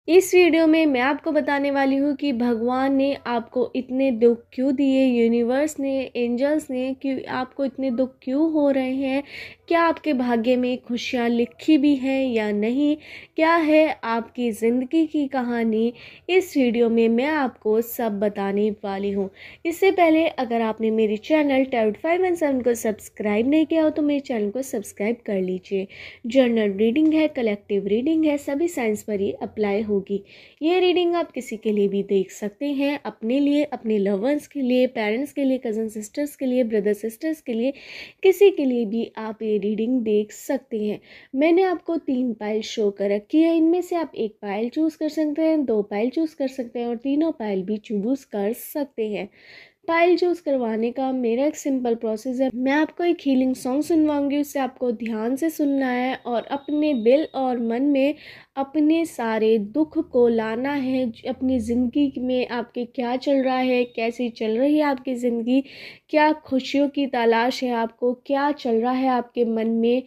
इस वीडियो में मैं आपको बताने वाली हूँ कि भगवान ने आपको इतने दुख क्यों दिए, यूनिवर्स ने, एंजल्स ने कि आपको इतने दुख क्यों हो रहे हैं, क्या आपके भाग्य में खुशियाँ लिखी भी हैं या नहीं, क्या है आपकी ज़िंदगी की कहानी। इस वीडियो में मैं आपको सब बताने वाली हूँ। इससे पहले अगर आपने मेरे चैनल टैरोट 517 को सब्सक्राइब नहीं किया हो तो मेरे चैनल को सब्सक्राइब कर लीजिए। जर्नल रीडिंग है, कलेक्टिव रीडिंग है, सभी साइंस पर ही अप्लाई होगी। ये रीडिंग आप किसी के लिए भी देख सकते हैं, अपने लिए, अपने लवर्स के लिए, पेरेंट्स के लिए, कज़न सिस्टर्स के लिए, ब्रदर सिस्टर्स के लिए, किसी के लिए भी आप ये रीडिंग देख सकते हैं। मैंने आपको 3 पाइल शो कर रखी है। इनमें से आप 1 पाइल चूज़ कर सकते हैं, 2 पाइल चूज़ कर सकते हैं और तीनों पाइल भी चूज़ कर सकते हैं। पाइल चूज़ करवाने का मेरा एक सिंपल प्रोसेस है। मैं आपको एक हीलिंग सॉन्ग सुनवाऊंगी, उससे आपको ध्यान से सुनना है और अपने दिल और मन में अपने सारे दुख को लाना है। अपनी ज़िंदगी में आपके क्या चल रहा है, कैसी चल रही है आपकी ज़िंदगी, क्या खुशियों की तलाश है आपको, क्या चल रहा है आपके मन में,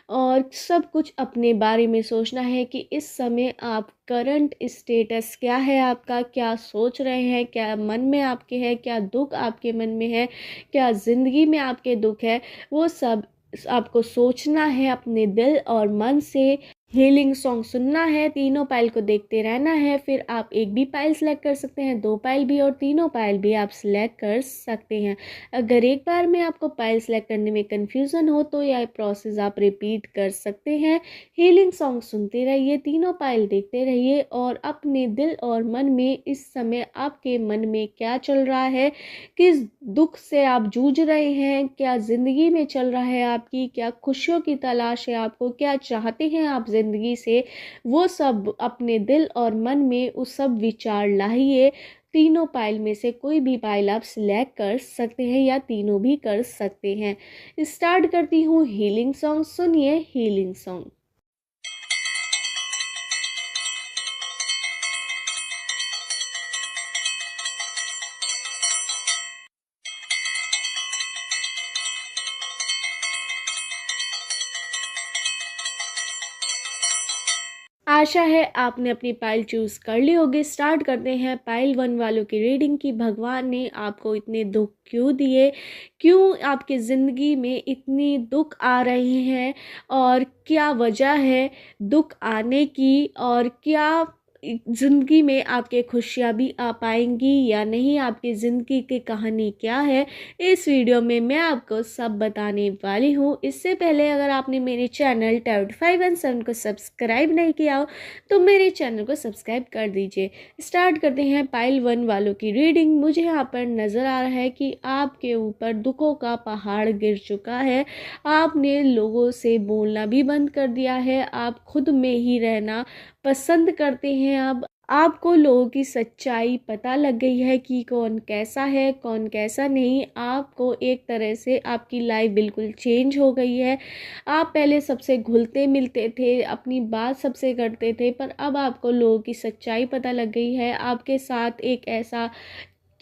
और सब कुछ अपने बारे में सोचना है कि इस समय आप करंट स्टेटस क्या है आपका, क्या सोच रहे हैं, क्या मन में आपके है, क्या दुख आपके मन में है, क्या ज़िंदगी में आपके दुख है, वो सब आपको सोचना है अपने दिल और मन से। हीलिंग सॉन्ग सुनना है, तीनों पाइल को देखते रहना है। फिर आप एक भी पाइल सेलेक्ट कर सकते हैं, 2 पाइल भी और तीनों पाइल भी आप सिलेक्ट कर सकते हैं। अगर एक बार में आपको पाइल सेलेक्ट करने में कंफ्यूजन हो तो यह प्रोसेस आप रिपीट कर सकते हैं। हीलिंग सॉन्ग सुनते रहिए, तीनों पाइल देखते रहिए और अपने दिल और मन में इस समय आपके मन में क्या चल रहा है, किस दुख से आप जूझ रहे हैं, क्या ज़िंदगी में चल रहा है आपकी, क्या खुशियों की तलाश है आपको, क्या चाहते हैं आप ज़िंदगी से, वो सब अपने दिल और मन में उस सब विचार लाइए। तीनों पाइल में से कोई भी पाइल आप सिलेक्ट कर सकते हैं या तीनों भी कर सकते हैं। स्टार्ट करती हूँ हीलिंग सॉन्ग। सुनिए हीलिंग सॉन्ग। आशा है आपने अपनी पाइल चूज़ कर ली होगी। स्टार्ट करते हैं पाइल 1 वालों की रीडिंग की। भगवान ने आपको इतने दुख क्यों दिए, क्यों आपकी ज़िंदगी में इतनी दुख आ रहे हैं और क्या वजह है दुख आने की, और क्या ज़िंदगी में आपके खुशियाँ भी आ पाएंगी या नहीं, आपकी ज़िंदगी की कहानी क्या है, इस वीडियो में मैं आपको सब बताने वाली हूँ। इससे पहले अगर आपने मेरे चैनल टैरोट 517 को सब्सक्राइब नहीं किया हो तो मेरे चैनल को सब्सक्राइब कर दीजिए। स्टार्ट करते हैं पाइल 1 वालों की रीडिंग। मुझे यहाँ पर नज़र आ रहा है कि आपके ऊपर दुखों का पहाड़ गिर चुका है। आपने लोगों से बोलना भी बंद कर दिया है, आप खुद में ही रहना पसंद करते हैं। अब आपको लोगों की सच्चाई पता लग गई है कि कौन कैसा है, कौन कैसा नहीं। आपको एक तरह से आपकी लाइफ बिल्कुल चेंज हो गई है। आप पहले सबसे घुलते मिलते थे, अपनी बात सबसे करते थे, पर अब आपको लोगों की सच्चाई पता लग गई है। आपके साथ एक ऐसा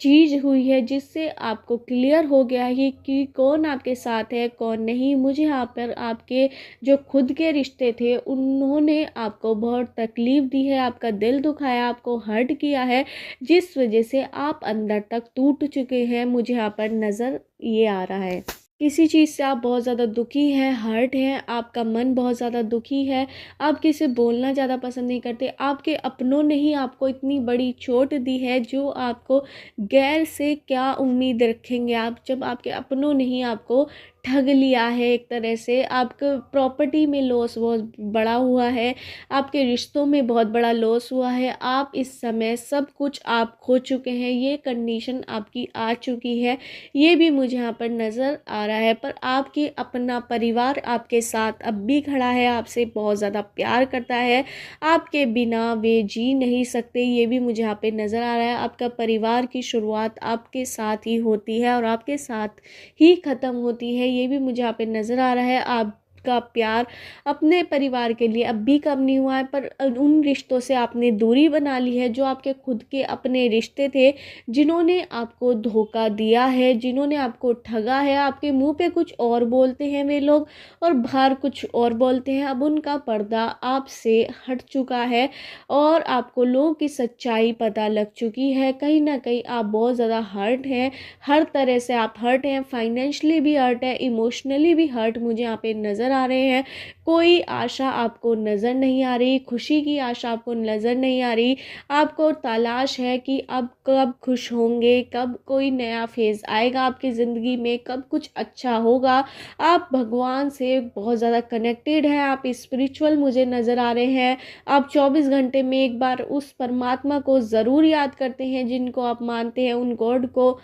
चीज़ हुई है जिससे आपको क्लियर हो गया है कि कौन आपके साथ है, कौन नहीं। मुझे यहाँ पर आपके जो खुद के रिश्ते थे उन्होंने आपको बहुत तकलीफ़ दी है, आपका दिल दुखाया, आपको हर्ट किया है, जिस वजह से आप अंदर तक टूट चुके हैं। मुझे यहाँ पर नज़र ये आ रहा है किसी चीज़ से आप बहुत ज़्यादा दुखी हैं, हर्ट हैं, आपका मन बहुत ज़्यादा दुखी है। आप किसी से बोलना ज़्यादा पसंद नहीं करते। आपके अपनों ने ही आपको इतनी बड़ी चोट दी है, जो आपको गैर से क्या उम्मीद रखेंगे आप, जब आपके अपनों ने ही आपको ठग लिया है। एक तरह से आपके प्रॉपर्टी में लॉस बहुत बड़ा हुआ है, आपके रिश्तों में बहुत बड़ा लॉस हुआ है। आप इस समय सब कुछ आप खो चुके हैं, ये कंडीशन आपकी आ चुकी है, ये भी मुझे यहाँ पर नज़र आ रहा है। पर आपके अपना परिवार आपके साथ अब भी खड़ा है, आपसे बहुत ज़्यादा प्यार करता है, आपके बिना वे जी नहीं सकते, ये भी मुझे यहाँ पे नज़र आ रहा है। आपका परिवार की शुरुआत आपके साथ ही होती है और आपके साथ ही ख़त्म होती है, ये भी मुझे यहाँ पे नज़र आ रहा है। आप का प्यार अपने परिवार के लिए अब भी कम नहीं हुआ है, पर उन रिश्तों से आपने दूरी बना ली है जो आपके खुद के अपने रिश्ते थे, जिन्होंने आपको धोखा दिया है, जिन्होंने आपको ठगा है। आपके मुंह पे कुछ और बोलते हैं वे लोग और बाहर कुछ और बोलते हैं। अब उनका पर्दा आपसे हट चुका है और आपको लोगों की सच्चाई पता लग चुकी है। कहीं ना कहीं आप बहुत ज़्यादा हर्ट हैं, हर तरह से आप हर्ट हैं, फाइनेंशियली भी हर्ट है, इमोशनली भी हर्ट मुझे यहाँ पे नज़र आ रहे हैं। कोई आशा आपको नज़र नहीं आ रही, खुशी की आशा आपको नज़र नहीं आ रही। आपको तलाश है कि अब कब खुश होंगे, कब कोई नया फेज़ आएगा आपकी ज़िंदगी में, कब कुछ अच्छा होगा। आप भगवान से बहुत ज़्यादा कनेक्टेड हैं, आप स्पिरिचुअल मुझे नज़र आ रहे हैं। आप 24 घंटे में एक बार उस परमात्मा को ज़रूर याद करते हैं जिनको आप मानते हैं, उन गॉड को।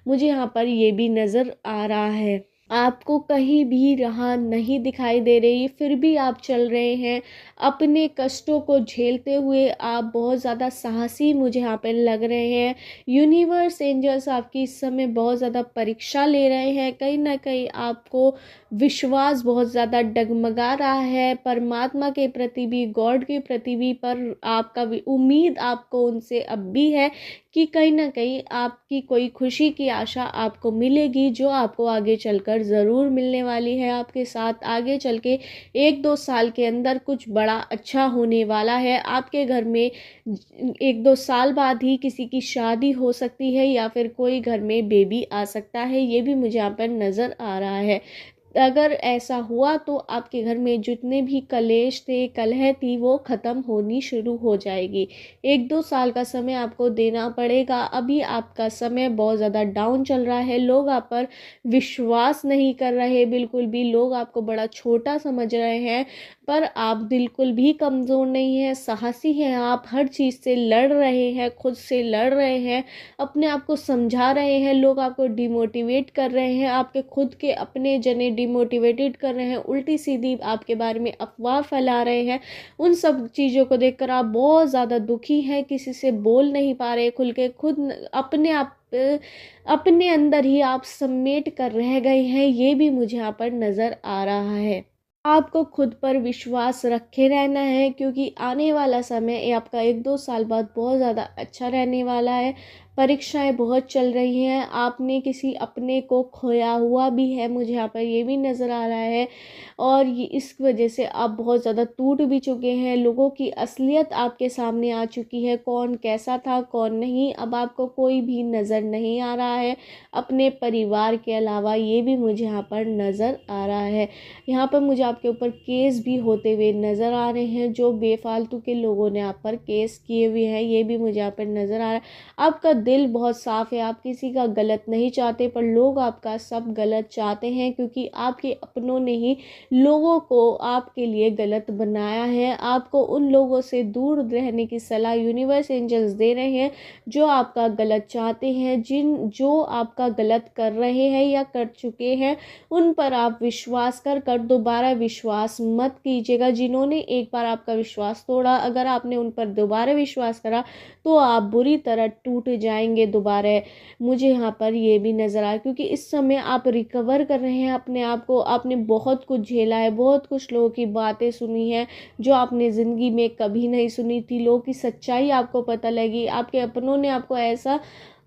मुझे यहाँ पर ये भी नज़र आ रहा है। आपको कहीं भी राह नहीं दिखाई दे रही, फिर भी आप चल रहे हैं अपने कष्टों को झेलते हुए। आप बहुत ज़्यादा साहसी मुझे यहाँ पे लग रहे हैं। यूनिवर्स, एंजल्स आपकी इस समय बहुत ज़्यादा परीक्षा ले रहे हैं। कहीं ना कहीं आपको विश्वास बहुत ज़्यादा डगमगा रहा है, परमात्मा के प्रति भी, गॉड के प्रति भी, पर आपका भी उम्मीद आपको उनसे अब भी है कि कहीं ना कहीं आपकी कोई खुशी की आशा आपको मिलेगी, जो आपको आगे चलकर ज़रूर मिलने वाली है। आपके साथ आगे चल के 1-2 साल के अंदर कुछ बड़ा अच्छा होने वाला है। आपके घर में 1-2 साल बाद ही किसी की शादी हो सकती है या फिर कोई घर में बेबी आ सकता है, ये भी मुझे यहाँ पर नज़र आ रहा है। अगर ऐसा हुआ तो आपके घर में जितने भी कलेश थे, कलह थी, वो ख़त्म होनी शुरू हो जाएगी। 1-2 साल का समय आपको देना पड़ेगा। अभी आपका समय बहुत ज़्यादा डाउन चल रहा है, लोग आप पर विश्वास नहीं कर रहे बिल्कुल भी, लोग आपको बड़ा छोटा समझ रहे हैं, पर आप बिल्कुल भी कमज़ोर नहीं हैं, साहसी हैं। आप हर चीज़ से लड़ रहे हैं, खुद से लड़ रहे हैं, अपने आप को समझा रहे हैं। लोग आपको डिमोटिवेट कर रहे हैं, आपके खुद के अपने जने डिमोटिवेटेड कर रहे हैं, उल्टी सीधी आपके बारे में अफवाह फैला रहे हैं। उन सब चीज़ों को देखकर आप बहुत ज़्यादा दुखी हैं, किसी से बोल नहीं पा रहे खुल के, खुद अपने आप अपने अंदर ही आप समेट कर रह गए हैं। ये भी मुझे यहाँ पर नज़र आ रहा है। आपको खुद पर विश्वास रखे रहना है, क्योंकि आने वाला समय ये आपका 1-2 साल बाद बहुत ज़्यादा अच्छा रहने वाला है। परीक्षाएं बहुत चल रही हैं, आपने किसी अपने को खोया हुआ भी है, मुझे यहाँ पर ये भी नज़र आ रहा है। और ये इस वजह से आप बहुत ज़्यादा टूट भी चुके हैं। लोगों की असलियत आपके सामने आ चुकी है, कौन कैसा था कौन नहीं, अब आपको कोई भी नज़र नहीं आ रहा है अपने परिवार के अलावा। ये भी मुझे यहाँ पर नज़र आ रहा है। यहाँ पर मुझे आपके ऊपर केस भी होते हुए नज़र आ रहे हैं, जो बेफालतू के लोगों ने आप पर केस किए हुए हैं, ये भी मुझे यहाँ पर नज़र आ रहा है। आपका दिल बहुत साफ़ है, आप किसी का गलत नहीं चाहते, पर लोग आपका सब गलत चाहते हैं, क्योंकि आपके अपनों ने ही लोगों को आपके लिए गलत बनाया है। आपको उन लोगों से दूर रहने की सलाह यूनिवर्स, एंजल्स दे रहे हैं जो आपका गलत चाहते हैं, जो आपका गलत कर रहे हैं या कर चुके हैं। उन पर आप विश्वास कर दोबारा विश्वास मत कीजिएगा। जिन्होंने एक बार आपका विश्वास तोड़ा, अगर आपने उन पर दोबारा विश्वास करा तो आप बुरी तरह टूट जाएंगे दोबारा। मुझे यहाँ पर ये भी नज़र आया, क्योंकि इस समय आप रिकवर कर रहे हैं अपने आप को। आपने बहुत कुछ झेला है, बहुत कुछ लोगों की बातें सुनी है जो आपने ज़िंदगी में कभी नहीं सुनी थी। लोगों की सच्चाई आपको पता लगी, आपके अपनों ने आपको ऐसा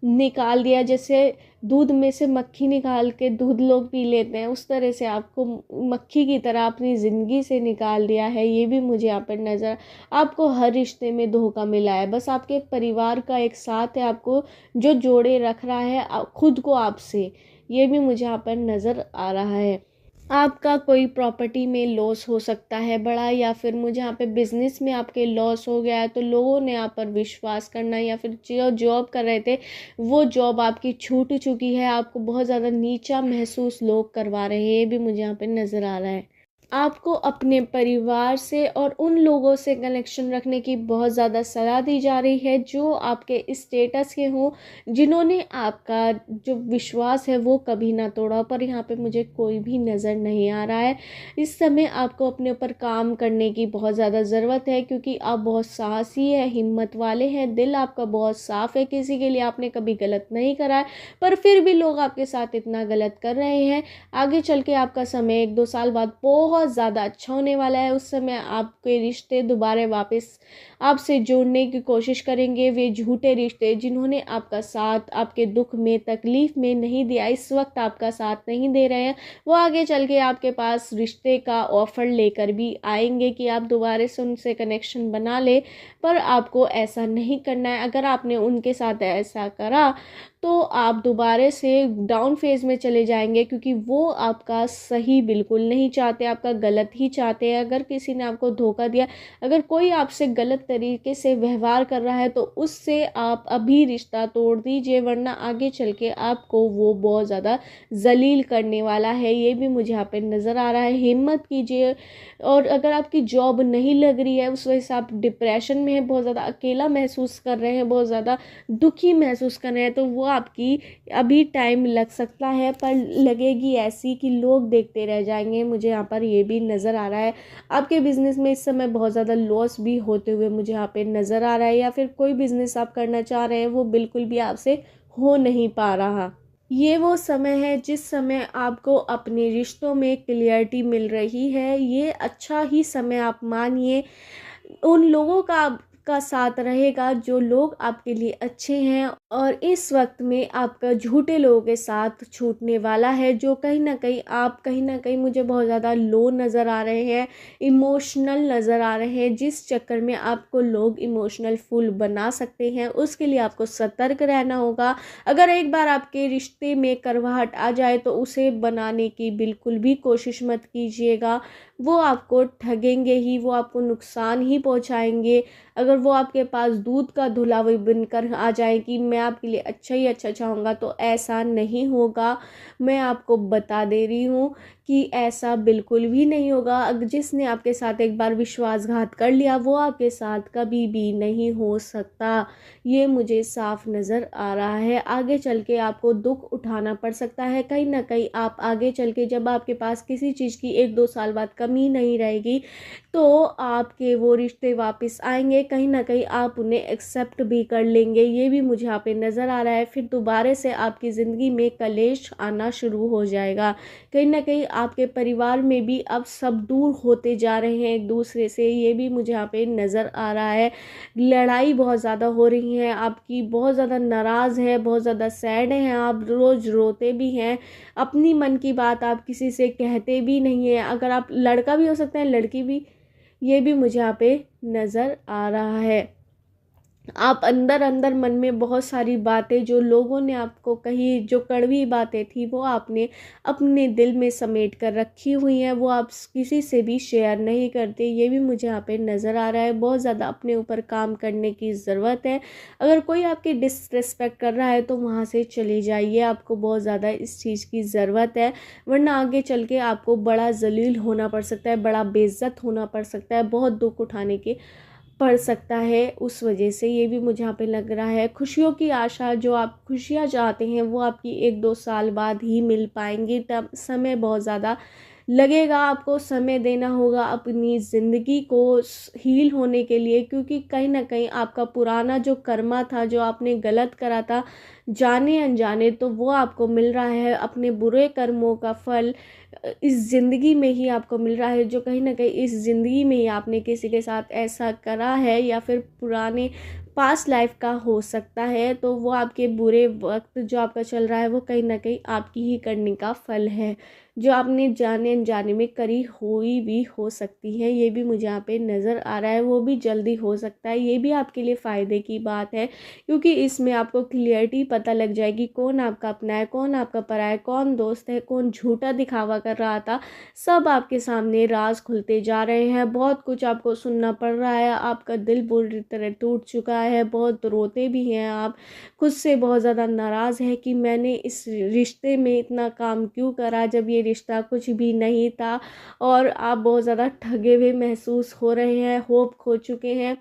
निकाल दिया जैसे दूध में से मक्खी निकाल के दूध लोग पी लेते हैं, उस तरह से आपको मक्खी की तरह अपनी ज़िंदगी से निकाल दिया है। ये भी मुझे यहाँ पर नज़र, आपको हर रिश्ते में धोखा मिला है, बस आपके परिवार का एक साथ है आपको जो जोड़े रख रहा है खुद को आपसे। ये भी मुझे यहाँ पर नज़र आ रहा है। आपका कोई प्रॉपर्टी में लॉस हो सकता है बड़ा, या फिर मुझे यहाँ पे बिजनेस में आपके लॉस हो गया है, तो लोगों ने आप पर विश्वास करना, या फिर जो जॉब कर रहे थे वो जॉब आपकी छूट चुकी है, आपको बहुत ज़्यादा नीचा महसूस लोग करवा रहे हैं। ये भी मुझे यहाँ पे नज़र आ रहा है। आपको अपने परिवार से और उन लोगों से कनेक्शन रखने की बहुत ज़्यादा सलाह दी जा रही है जो आपके स्टेटस के हों, जिन्होंने आपका जो विश्वास है वो कभी ना तोड़ा, पर यहाँ पे मुझे कोई भी नज़र नहीं आ रहा है। इस समय आपको अपने ऊपर काम करने की बहुत ज़्यादा ज़रूरत है, क्योंकि आप बहुत साहसी है, हिम्मत वाले हैं, दिल आपका बहुत साफ़ है, किसी के लिए आपने कभी गलत नहीं करा है, पर फिर भी लोग आपके साथ इतना गलत कर रहे हैं। आगे चल के आपका समय 1-2 साल बाद बहुत बहुत ज़्यादा अच्छा होने वाला है। उस समय आपके रिश्ते दोबारा वापस आपसे जोड़ने की कोशिश करेंगे। वे झूठे रिश्ते जिन्होंने आपका साथ आपके दुख में तकलीफ़ में नहीं दिया, इस वक्त आपका साथ नहीं दे रहे हैं, वो आगे चल के आपके पास रिश्ते का ऑफ़र लेकर भी आएंगे कि आप दोबारा से उनसे कनेक्शन बना ले। पर आपको ऐसा नहीं करना है। अगर आपने उनके साथ ऐसा करा तो आप दोबारा से डाउन फेज़ में चले जाएंगे, क्योंकि वो आपका सही बिल्कुल नहीं चाहते, आपका गलत ही चाहते हैं। अगर किसी ने आपको धोखा दिया, अगर कोई आपसे गलत तरीके से व्यवहार कर रहा है, तो उससे आप अभी रिश्ता तोड़ दीजिए, वरना आगे चल के आपको वो बहुत ज़्यादा जलील करने वाला है। ये भी मुझे यहाँ पे नज़र आ रहा है। हिम्मत कीजिए। और अगर आपकी जॉब नहीं लग रही है, उस वजह से आप डिप्रेशन में हैं, बहुत ज़्यादा अकेला महसूस कर रहे हैं, बहुत ज़्यादा दुखी महसूस कर रहे हैं, तो वो आपकी अभी टाइम लग सकता है, पर लगेगी ऐसी कि लोग देखते रह जाएंगे। मुझे यहाँ पर ये भी नज़र आ रहा है। आपके बिज़नेस में इस समय बहुत ज़्यादा लॉस भी होते हुए मुझे यहाँ पे नज़र आ रहा है, या फिर कोई बिज़नेस आप करना चाह रहे हैं वो बिल्कुल भी आपसे हो नहीं पा रहा। ये वो समय है जिस समय आपको अपने रिश्तों में क्लियरिटी मिल रही है। ये अच्छा ही समय आप मानिए। उन लोगों का साथ रहेगा जो लोग आपके लिए अच्छे हैं, और इस वक्त में आपका झूठे लोगों के साथ छूटने वाला है, जो कहीं ना कहीं मुझे बहुत ज़्यादा लो नज़र आ रहे हैं, इमोशनल नज़र आ रहे हैं, जिस चक्कर में आपको लोग इमोशनल फुल बना सकते हैं। उसके लिए आपको सतर्क रहना होगा। अगर एक बार आपके रिश्ते में करवाहट आ जाए तो उसे बनाने की बिल्कुल भी कोशिश मत कीजिएगा। वो आपको ठगेंगे ही, वो आपको नुकसान ही पहुंचाएंगे। अगर वो आपके पास दूध का धुला हुआ बनकर आ जाए कि मैं आपके लिए अच्छा ही अच्छा चाहूँगा, तो ऐसा नहीं होगा। मैं आपको बता दे रही हूँ कि ऐसा बिल्कुल भी नहीं होगा। अगर जिसने आपके साथ एक बार विश्वासघात कर लिया, वो आपके साथ कभी भी नहीं हो सकता। ये मुझे साफ नज़र आ रहा है। आगे चल के आपको दुख उठाना पड़ सकता है। कहीं ना कहीं आप आगे चल के, जब आपके पास किसी चीज़ की 1-2 साल बाद कमी नहीं रहेगी, तो आपके वो रिश्ते वापस आएंगे। कहीं ना कहीं आप उन्हें एक्सेप्ट भी कर लेंगे। ये भी मुझे यहाँ पे नज़र आ रहा है। फिर दोबारा से आपकी ज़िंदगी में कलेश आना शुरू हो जाएगा। कहीं ना कहीं आपके परिवार में भी अब सब दूर होते जा रहे हैं एक दूसरे से। ये भी मुझे यहाँ पे नज़र आ रहा है। लड़ाई बहुत ज़्यादा हो रही है, आपकी बहुत ज़्यादा नाराज़ है, बहुत ज़्यादा सैड हैं, आप रोज़ रोते भी हैं। अपनी मन की बात आप किसी से कहते भी नहीं हैं। अगर आप लड़का भी हो सकते हैं, लड़की भी, ये भी मुझे यहाँ पे नज़र आ रहा है। आप अंदर अंदर मन में बहुत सारी बातें जो लोगों ने आपको कही, जो कड़वी बातें थी, वो आपने अपने दिल में समेट कर रखी हुई हैं, वो आप किसी से भी शेयर नहीं करते। ये भी मुझे यहाँ पे नज़र आ रहा है। बहुत ज़्यादा अपने ऊपर काम करने की ज़रूरत है। अगर कोई आपकी डिसरिस्पेक्ट कर रहा है तो वहाँ से चले जाइए। आपको बहुत ज़्यादा इस चीज़ की ज़रूरत है, वरना आगे चल के आपको बड़ा जलील होना पड़ सकता है, बड़ा बेइज्जत होना पड़ सकता है, बहुत दुख उठाने के पड़ सकता है उस वजह से। ये भी मुझे यहाँ पे लग रहा है। खुशियों की आशा, जो आप खुशियाँ चाहते हैं, वो आपकी 1-2 साल बाद ही मिल पाएंगी। तब समय बहुत ज़्यादा लगेगा। आपको समय देना होगा अपनी ज़िंदगी को हील होने के लिए, क्योंकि कहीं ना कहीं आपका पुराना जो कर्मा था, जो आपने गलत करा था जाने अनजाने, तो वो आपको मिल रहा है। अपने बुरे कर्मों का फल इस ज़िंदगी में ही आपको मिल रहा है, जो कहीं ना कहीं इस ज़िंदगी में ही आपने किसी के साथ ऐसा करा है, या फिर पुराने पास्ट लाइफ का हो सकता है। तो वो आपके बुरे वक्त जो आपका चल रहा है, वो कहीं ना कहीं आपकी ही करने का फल है, जो आपने जाने अनजाने में करी हुई भी हो सकती है। ये भी मुझे यहाँ पे नज़र आ रहा है। वो भी जल्दी हो सकता है। ये भी आपके लिए फ़ायदे की बात है, क्योंकि इसमें आपको क्लियरिटी पता लग जाएगी कौन आपका अपना है, कौन आपका पराया है, कौन दोस्त है, कौन झूठा दिखावा कर रहा था। सब आपके सामने राज खुलते जा रहे हैं। बहुत कुछ आपको सुनना पड़ रहा है। आपका दिल बुरी तरह टूट चुका है, बहुत रोते भी हैं आप, खुद से बहुत ज़्यादा नाराज़ है कि मैंने इस रिश्ते में इतना काम क्यों करा, जब ये रिश्ता कुछ भी नहीं था। और आप बहुत ज़्यादा ठगे हुए महसूस हो रहे हैं, होप खो चुके हैं।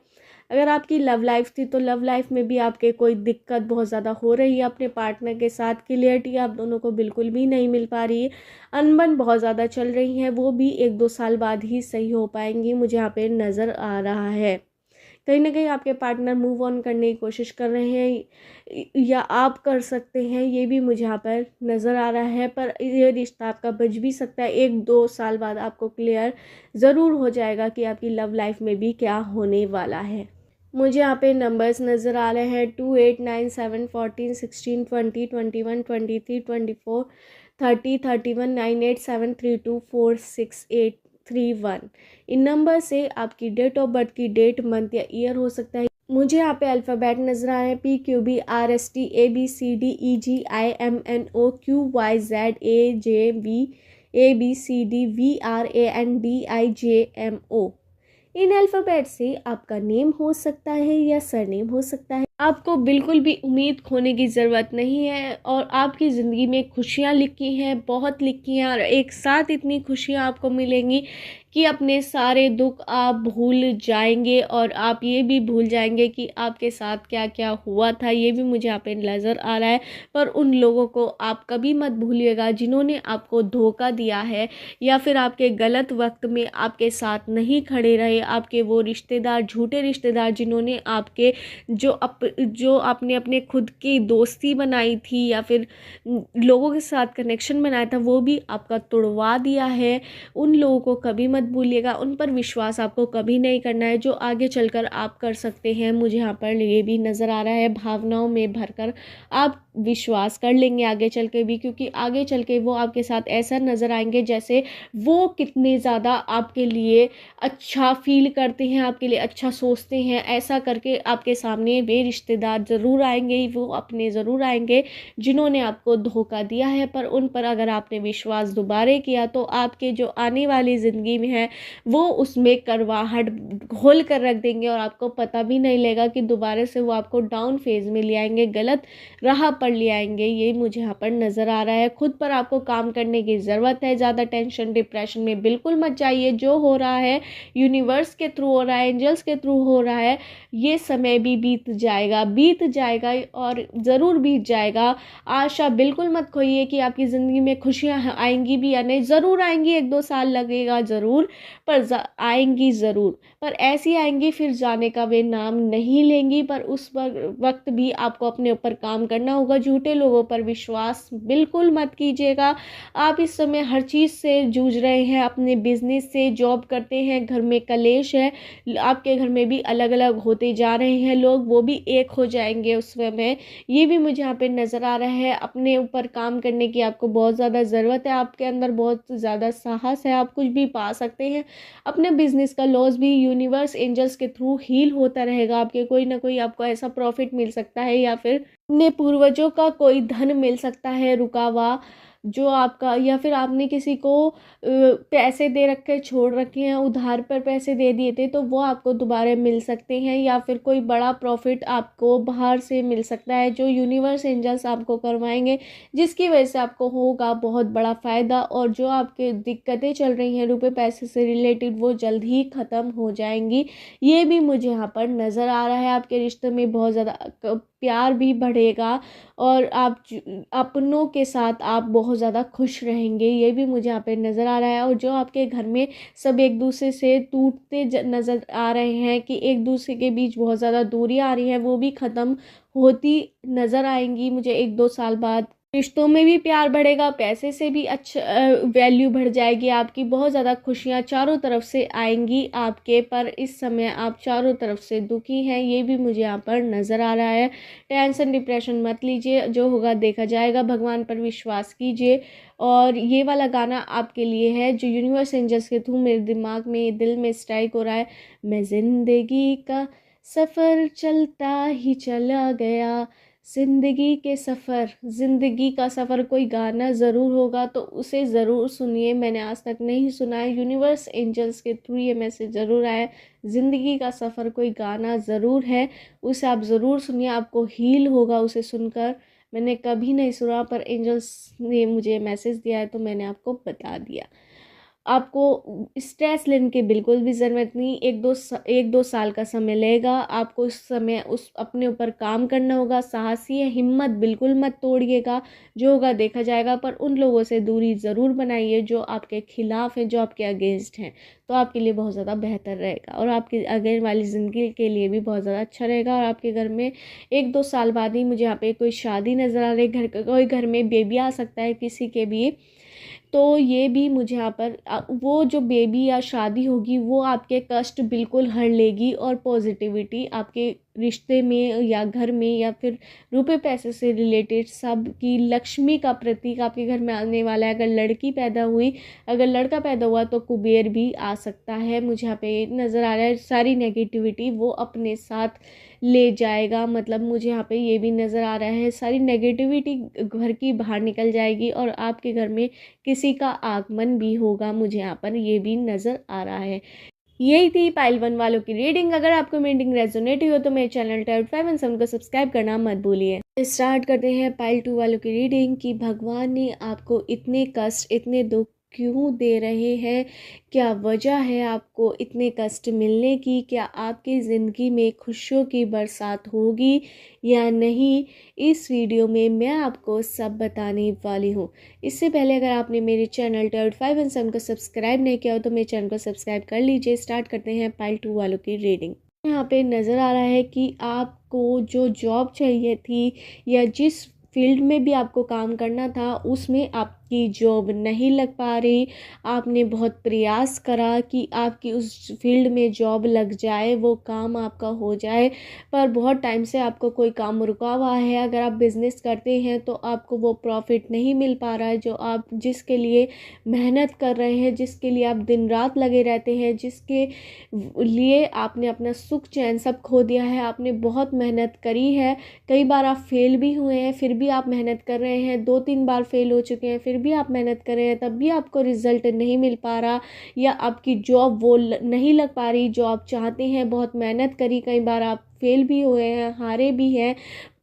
अगर आपकी लव लाइफ थी, तो लव लाइफ में भी आपके कोई दिक्कत बहुत ज़्यादा हो रही है अपने पार्टनर के साथ। क्लियरिटी आप दोनों को बिल्कुल भी नहीं मिल पा रही है। अनबन बहुत ज़्यादा चल रही है, वो भी 1-2 साल बाद ही सही हो पाएंगी, मुझे यहाँ पे नज़र आ रहा है। कहीं ना कहीं आपके पार्टनर मूव ऑन करने की कोशिश कर रहे हैं या आप कर सकते हैं, ये भी मुझे यहाँ पर नज़र आ रहा है। पर ये रिश्ता आपका बच भी सकता है, 1-2 साल बाद आपको क्लियर ज़रूर हो जाएगा कि आपकी लव लाइफ में भी क्या होने वाला है। मुझे यहाँ पे नंबर्स नज़र आ रहे हैं 2, 8, 9, 7, 14, 16, 20, 21, 23, 24, 30, 31, 9, 8, 7, 3, 2, 4, 6, 8, 3, 1। इन नंबर से आपकी डेट ऑफ बर्थ की डेट, मंथ या ईयर हो सकता है। मुझे यहाँ पे अल्फ़ाबेट नज़र आ रहे हैं PQBRSTABCDEGIMNOQYZAJBVRANDIJMO। इन अल्फ़ाबेट से आपका नेम हो सकता है या सरनेम हो सकता है। आपको बिल्कुल भी उम्मीद खोने की ज़रूरत नहीं है और आपकी ज़िंदगी में खुशियाँ लिखी हैं, बहुत लिखी हैं, और एक साथ इतनी खुशियाँ आपको मिलेंगी कि अपने सारे दुख आप भूल जाएंगे और आप ये भी भूल जाएंगे कि आपके साथ क्या क्या हुआ था। ये भी मुझे यहाँ पे नज़र आ रहा है। पर उन लोगों को आप कभी मत भूलिएगा जिन्होंने आपको धोखा दिया है या फिर आपके गलत वक्त में आपके साथ नहीं खड़े रहे। आपके वो रिश्तेदार, झूठे रिश्तेदार, जिन्होंने आपके जो आपने अपने खुद की दोस्ती बनाई थी या फिर लोगों के साथ कनेक्शन बनाया था, वो भी आपका तोड़वा दिया है। उन लोगों को कभी मत भूलिएगा, उन पर विश्वास आपको कभी नहीं करना है जो आगे चलकर आप कर सकते हैं। मुझे यहाँ पर ये भी नज़र आ रहा है, भावनाओं में भरकर आप विश्वास कर लेंगे आगे चल के भी, क्योंकि आगे चल के वो आपके साथ ऐसा नज़र आएंगे जैसे वो कितने ज़्यादा आपके लिए अच्छा फील करते हैं, आपके लिए अच्छा सोचते हैं। ऐसा करके आपके सामने वे रिश्तेदार ज़रूर आएंगे, वो अपने ज़रूर आएंगे जिन्होंने आपको धोखा दिया है। पर उन पर अगर आपने विश्वास दोबारा किया तो आपके जो आने वाली ज़िंदगी में है वो उसमें करवाहट घोल कर रख देंगे और आपको पता भी नहीं लगेगा कि दोबारा से वो आपको डाउन फेज में ले आएंगे, गलत राह पर ले आएंगे। ये मुझे यहाँ पर नज़र आ रहा है। खुद पर आपको काम करने की ज़रूरत है। ज़्यादा टेंशन डिप्रेशन में बिल्कुल मत जाइए। जो हो रहा है यूनिवर्स के थ्रू हो रहा है, एंजल्स के थ्रू हो रहा है, ये समय भी बीत जाएगा और ज़रूर बीत जाएगा। आशा बिल्कुल मत खोइए कि आपकी ज़िंदगी में खुशियाँ आएंगी भी या नहीं। ज़रूर आएंगी, 1-2 साल लगेगा ज़रूर, पर आएंगी ज़रूर। पर ऐसी आएंगी फिर जाने का वे नाम नहीं लेंगी। पर उस वक्त भी आपको अपने ऊपर काम करना होगा। झूठे लोगों पर विश्वास बिल्कुल मत कीजिएगा। आप इस समय हर चीज़ से जूझ रहे हैं, अपने बिजनेस से, जॉब करते हैं, घर में कलेश है, आपके घर में भी अलग अलग होते जा रहे हैं लोग, वो भी एक हो जाएंगे उस समय। ये भी मुझे यहाँ पे नज़र आ रहा है। अपने ऊपर काम करने की आपको बहुत ज़्यादा ज़रूरत है। आपके अंदर बहुत ज़्यादा साहस है, आप कुछ भी पा सकते हैं। अपने बिजनेस का लॉस भी यूनिवर्स एंजल्स के थ्रू हील होता रहेगा। आपके कोई ना कोई आपको ऐसा प्रॉफिट मिल सकता है या फिर अपने पूर्वजों का कोई धन मिल सकता है रुका हुआ, जो आपका, या फिर आपने किसी को पैसे दे रखे, छोड़ रखे हैं, उधार पर पैसे दे दिए थे तो वो आपको दोबारा मिल सकते हैं। या फिर कोई बड़ा प्रॉफिट आपको बाहर से मिल सकता है जो यूनिवर्स एंजल्स आपको करवाएंगे, जिसकी वजह से आपको होगा बहुत बड़ा फ़ायदा। और जो आपके दिक्कतें चल रही हैं रुपए पैसे से रिलेटेड, वो जल्द ही ख़त्म हो जाएंगी। ये भी मुझे यहाँ पर नज़र आ रहा है। आपके रिश्ते में बहुत ज़्यादा प्यार भी बढ़ेगा और आप अपनों के साथ आप बहुत ज़्यादा खुश रहेंगे। ये भी मुझे यहाँ पे नज़र आ रहा है। और जो आपके घर में सब एक दूसरे से टूटते नज़र आ रहे हैं कि एक दूसरे के बीच बहुत ज़्यादा दूरी आ रही है, वो भी ख़त्म होती नज़र आएंगी मुझे 1-2 साल बाद। रिश्तों में भी प्यार बढ़ेगा, पैसे से भी अच्छा वैल्यू बढ़ जाएगी आपकी। बहुत ज़्यादा खुशियाँ चारों तरफ से आएंगी आपके। पर इस समय आप चारों तरफ से दुखी हैं, ये भी मुझे यहाँ पर नज़र आ रहा है। टेंशन डिप्रेशन मत लीजिए, जो होगा देखा जाएगा। भगवान पर विश्वास कीजिए। और ये वाला गाना आपके लिए है जो यूनिवर्स एंजल्स के थ्रू मेरे दिमाग में, दिल में स्ट्राइक हो रहा है। मैं ज़िंदगी का सफ़र चलता ही चला गया, ज़िंदगी का सफ़र कोई गाना ज़रूर होगा तो उसे ज़रूर सुनिए। मैंने आज तक नहीं सुना है, यूनिवर्स एंजल्स के थ्रू ये मैसेज ज़रूर आया है। ज़िंदगी का सफ़र कोई गाना ज़रूर है, उसे आप ज़रूर सुनिए, आपको हील होगा उसे सुनकर। मैंने कभी नहीं सुना पर एंजल्स ने मुझे मैसेज दिया है तो मैंने आपको बता दिया। आपको स्ट्रेस लेने की बिल्कुल भी ज़रूरत नहीं। एक दो साल का समय लगेगा, आपको उस समय उस अपने ऊपर काम करना होगा। साहसी है, हिम्मत बिल्कुल मत तोड़िएगा, जो होगा देखा जाएगा। पर उन लोगों से दूरी ज़रूर बनाइए जो आपके खिलाफ़ हैं, जो आपके अगेंस्ट हैं, तो आपके लिए बहुत ज़्यादा बेहतर रहेगा और आपकी आगे वाली ज़िंदगी के लिए भी बहुत ज़्यादा अच्छा रहेगा। और आपके घर में एक दो साल बाद ही मुझे यहाँ पे कोई शादी नज़र आ रही है, कोई घर में बेबी आ सकता है किसी के भी। तो ये भी मुझे यहाँ पर वो जो बेबी या शादी होगी वो आपके कष्ट बिल्कुल हर लेगी और पॉजिटिविटी आपके रिश्ते में या घर में या फिर रुपए पैसे से रिलेटेड सब की लक्ष्मी का प्रतीक आपके घर में आने वाला है। अगर लड़की पैदा हुई, अगर लड़का पैदा हुआ तो कुबेर भी आ सकता है। मुझे यहाँ पे नज़र आ रहा है सारी नेगेटिविटी वो अपने साथ ले जाएगा। मतलब मुझे यहाँ पे ये भी नज़र आ रहा है सारी नेगेटिविटी घर की बाहर निकल जाएगी और आपके घर में किसी का आगमन भी होगा। मुझे यहाँ पर ये भी नज़र आ रहा है। यही थी पाइल 1 वालों की रीडिंग। अगर आपको रीडिंग रेजोनेट हुई हो तो मेरे चैनल टैब 5 एंड 7 को सब्सक्राइब करना मत भूलिए। स्टार्ट करते हैं पाइल 2 वालों की रीडिंग कि भगवान ने आपको इतने कष्ट, इतने दुख क्यों दे रहे हैं, क्या वजह है आपको इतने कष्ट मिलने की, क्या आपकी ज़िंदगी में खुशियों की बरसात होगी या नहीं, इस वीडियो में मैं आपको सब बताने वाली हूँ। इससे पहले अगर आपने मेरे चैनल टर्ड 5 एंड 7 को सब्सक्राइब नहीं किया हो तो मेरे चैनल को सब्सक्राइब कर लीजिए। स्टार्ट करते हैं पाइल 2 वालों की रीडिंग। यहाँ पे नज़र आ रहा है कि आपको जो जॉब चाहिए थी या जिस फील्ड में भी आपको काम करना था उसमें आपकी जॉब नहीं लग पा रही। आपने बहुत प्रयास करा कि आपकी उस फील्ड में जॉब लग जाए, वो काम आपका हो जाए, पर बहुत टाइम से आपको कोई काम रुका हुआ है। अगर आप बिज़नेस करते हैं तो आपको वो प्रॉफिट नहीं मिल पा रहा है जो आप जिसके लिए मेहनत कर रहे हैं, जिसके लिए आप दिन रात लगे रहते हैं, जिसके लिए आपने अपना सुख चैन सब खो दिया है। आपने बहुत मेहनत करी है, कई बार आप फेल भी हुए हैं, फिर भी आप मेहनत कर रहे हैं। 2-3 बार फेल हो चुके हैं, फिर भी आप मेहनत कर रहे हैं, तब भी आपको रिजल्ट नहीं मिल पा रहा या आपकी जॉब वो नहीं लग पा रही जो आप चाहते हैं। बहुत मेहनत करी, कई बार आप फेल भी हुए हैं, हारे भी हैं,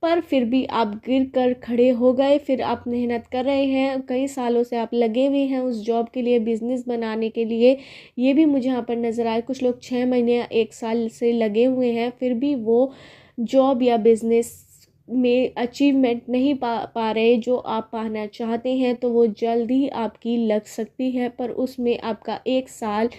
पर फिर भी आप गिर कर खड़े हो गए। फिर आप मेहनत कर रहे हैं, कई सालों से आप लगे हुए हैं उस जॉब के लिए, बिजनेस बनाने के लिए। ये भी मुझे यहाँ पर नज़र आया। कुछ लोग 6 महीने या 1 साल से लगे हुए हैं, फिर भी वो जॉब या बिजनेस में अचीवमेंट नहीं पा रहे जो आप पाना चाहते हैं। तो वो जल्द ही आपकी लग सकती है, पर उसमें आपका 1 साल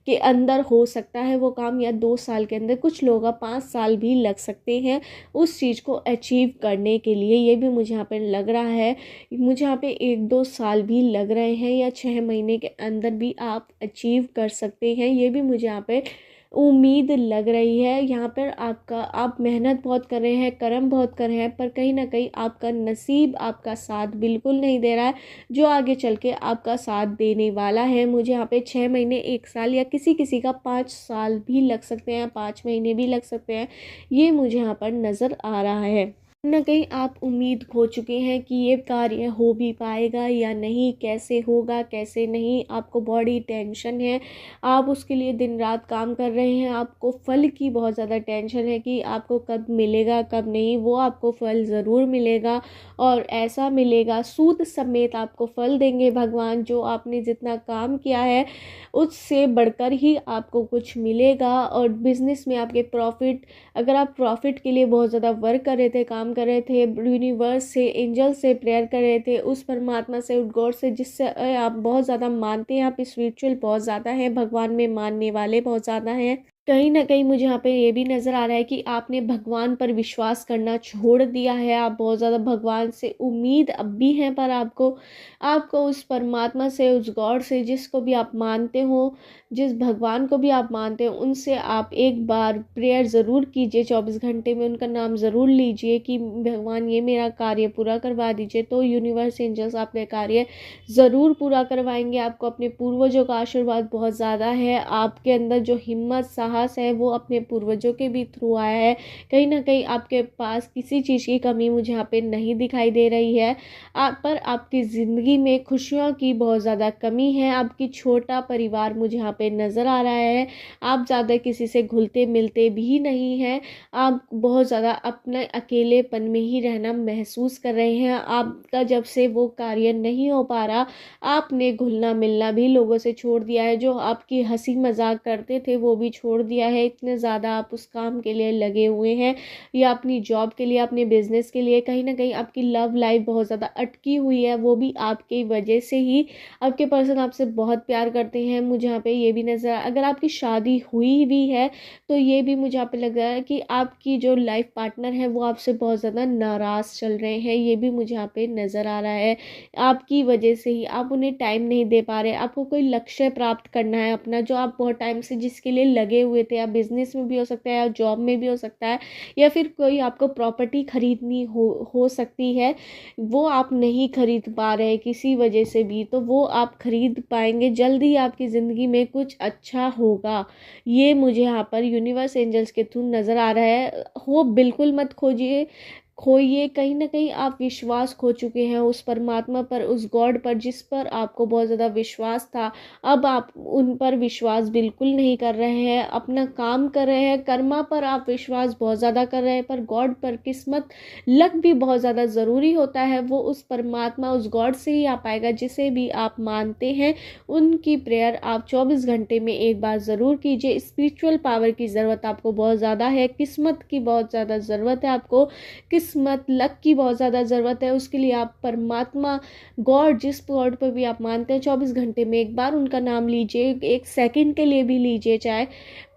के अंदर हो सकता है वो काम, या 2 साल के अंदर, कुछ लोग 5 साल भी लग सकते हैं उस चीज़ को अचीव करने के लिए। ये भी मुझे यहाँ पे लग रहा है। मुझे यहाँ पे 1-2 साल भी लग रहे हैं या 6 महीने के अंदर भी आप अचीव कर सकते हैं। ये भी मुझे यहाँ पे उम्मीद लग रही है। यहाँ पर आप मेहनत बहुत कर रहे हैं, कर्म बहुत कर रहे हैं, पर कहीं ना कहीं आपका नसीब आपका साथ बिल्कुल नहीं दे रहा है जो आगे चल के आपका साथ देने वाला है। मुझे यहाँ पे 6 महीने, 1 साल या किसी किसी का 5 साल भी लग सकते हैं, 5 महीने भी लग सकते हैं। ये मुझे यहाँ पर नज़र आ रहा है। न कहीं आप उम्मीद खो चुके हैं कि ये कार्य हो भी पाएगा या नहीं, कैसे होगा कैसे नहीं। आपको बड़ी टेंशन है, आप उसके लिए दिन रात काम कर रहे हैं। आपको फल की बहुत ज़्यादा टेंशन है कि आपको कब मिलेगा कब नहीं। वो आपको फल ज़रूर मिलेगा और ऐसा मिलेगा, सूद समेत आपको फल देंगे भगवान। जो आपने जितना काम किया है उससे बढ़कर ही आपको कुछ मिलेगा। और बिज़नेस में आपके प्रॉफिट, अगर आप प्रॉफिट के लिए बहुत ज़्यादा वर्क कर रहे थे, काम कर रहे थे, यूनिवर्स से, एंजल से प्रेयर कर रहे थे, उस परमात्मा से, उस गॉड से जिससे आप बहुत ज़्यादा मानते हैं, आप स्पिरिचुअल बहुत ज़्यादा हैं, भगवान में मानने वाले बहुत ज़्यादा हैं, कहीं ना कहीं मुझे यहाँ पे ये भी नज़र आ रहा है कि आपने भगवान पर विश्वास करना छोड़ दिया है। आप बहुत ज़्यादा भगवान से उम्मीद अब भी हैं, पर आपको उस परमात्मा से, उस गॉड से, जिसको भी आप मानते हो, जिस भगवान को भी आप मानते हो, उनसे आप एक बार प्रेयर ज़रूर कीजिए। 24 घंटे में उनका नाम ज़रूर लीजिए कि भगवान ये मेरा कार्य पूरा करवा दीजिए। तो यूनिवर्स, एंजल्स आपका कार्य ज़रूर पूरा करवाएंगे। आपको अपने पूर्वजों का आशीर्वाद बहुत ज़्यादा है। आपके अंदर जो हिम्मत, साहस, साहस है वो अपने पूर्वजों के भी थ्रू आया है। कहीं ना कहीं आपके पास किसी चीज़ की कमी मुझे यहाँ पे नहीं दिखाई दे रही है। पर आपकी ज़िंदगी में खुशियों की बहुत ज़्यादा कमी है। आपकी छोटा परिवार मुझे यहाँ पे नज़र आ रहा है। आप ज़्यादा किसी से घुलते मिलते भी नहीं हैं। आप बहुत ज़्यादा अपने अकेलेपन में ही रहना महसूस कर रहे हैं। आपका जब से वो कार्य नहीं हो पा रहा, आपने घुलना मिलना भी लोगों से छोड़ दिया है। जो आपकी हंसी मजाक करते थे वो भी छोड़ दिया है। इतने ज़्यादा आप उस काम के लिए लगे हुए हैं या अपनी जॉब के लिए, अपने बिजनेस के लिए। कहीं ना कहीं आपकी लव लाइफ बहुत ज़्यादा अटकी हुई है, वो भी आपकी वजह से ही। आपके पर्सन आपसे बहुत प्यार करते हैं, मुझे यहाँ पे ये भी नज़र अगर आपकी शादी हुई भी है तो ये भी मुझे यहाँ पे लग रहा है कि आपकी जो लाइफ पार्टनर है वो आपसे बहुत ज़्यादा नाराज़ चल रहे हैं। ये भी मुझे यहाँ पे नज़र आ रहा है। आपकी वजह से ही आप उन्हें टाइम नहीं दे पा रहे। आपको कोई लक्ष्य प्राप्त करना है अपना, जो आप बहुत टाइम से जिसके लिए लगे हुए थे, या बिजनेस में भी हो सकता है या जॉब में भी हो सकता है, या फिर कोई आपको प्रॉपर्टी खरीदनी हो सकती है, वो आप नहीं खरीद पा रहे किसी वजह से भी, तो वो आप खरीद पाएंगे। जल्दी आपकी ज़िंदगी में कुछ अच्छा होगा, ये मुझे यहाँ पर यूनिवर्स एंजल्स के थ्रू नज़र आ रहा है। होप बिल्कुल मत खोइए। कहीं ना कहीं आप विश्वास खो चुके हैं उस परमात्मा पर, उस गॉड पर, जिस पर आपको बहुत ज़्यादा विश्वास था। अब आप उन पर विश्वास बिल्कुल नहीं कर रहे हैं, अपना काम कर रहे हैं। कर्मा पर आप विश्वास बहुत ज़्यादा कर रहे हैं, पर गॉड पर, किस्मत, लक भी बहुत ज़्यादा ज़रूरी होता है। वो उस परमात्मा, उस गॉड से ही आ पाएगा जिसे भी आप मानते हैं। उनकी प्रेयर आप 24 घंटे में एक बार ज़रूर कीजिए। स्पिरिचुअल पावर की ज़रूरत आपको बहुत ज़्यादा है, किस्मत की बहुत ज़्यादा ज़रूरत है आपको, किस्मत लक की बहुत ज़्यादा ज़रूरत है। उसके लिए आप परमात्मा, गॉड, जिस गॉड पर भी आप मानते हैं, 24 घंटे में एक बार उनका नाम लीजिए। एक सेकंड के लिए भी लीजिए चाहे,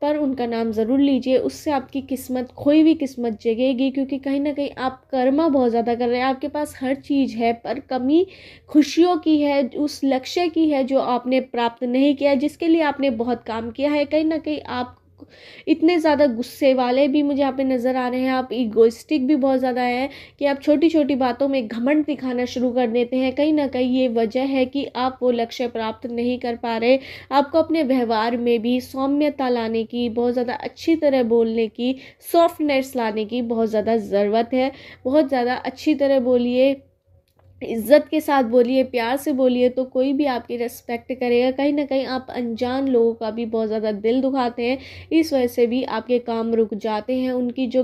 पर उनका नाम ज़रूर लीजिए। उससे आपकी किस्मत, खोई हुई किस्मत जगेगी। क्योंकि कहीं ना कहीं आप कर्मा बहुत ज़्यादा कर रहे हैं, आपके पास हर चीज़ है, पर कमी खुशियों की है, उस लक्ष्य की है जो आपने प्राप्त नहीं किया, जिसके लिए आपने बहुत काम किया है। कहीं ना कहीं आप इतने ज़्यादा गुस्से वाले भी मुझे यहाँ पे नज़र आ रहे हैं। आप ईगोइस्टिक भी बहुत ज़्यादा है कि आप छोटी छोटी बातों में घमंड दिखाना शुरू कर देते हैं। कहीं ना कहीं ये वजह है कि आप वो लक्ष्य प्राप्त नहीं कर पा रहे। आपको अपने व्यवहार में भी सौम्यता लाने की, बहुत ज़्यादा अच्छी तरह बोलने की, सॉफ्टनेस लाने की बहुत ज़्यादा ज़रूरत है। बहुत ज़्यादा अच्छी तरह बोलिए, इज्जत के साथ बोलिए, प्यार से बोलिए, तो कोई भी आपकी रिस्पेक्ट करेगा। कहीं ना कहीं आप अनजान लोगों का भी बहुत ज़्यादा दिल दुखाते हैं, इस वजह से भी आपके काम रुक जाते हैं। उनकी जो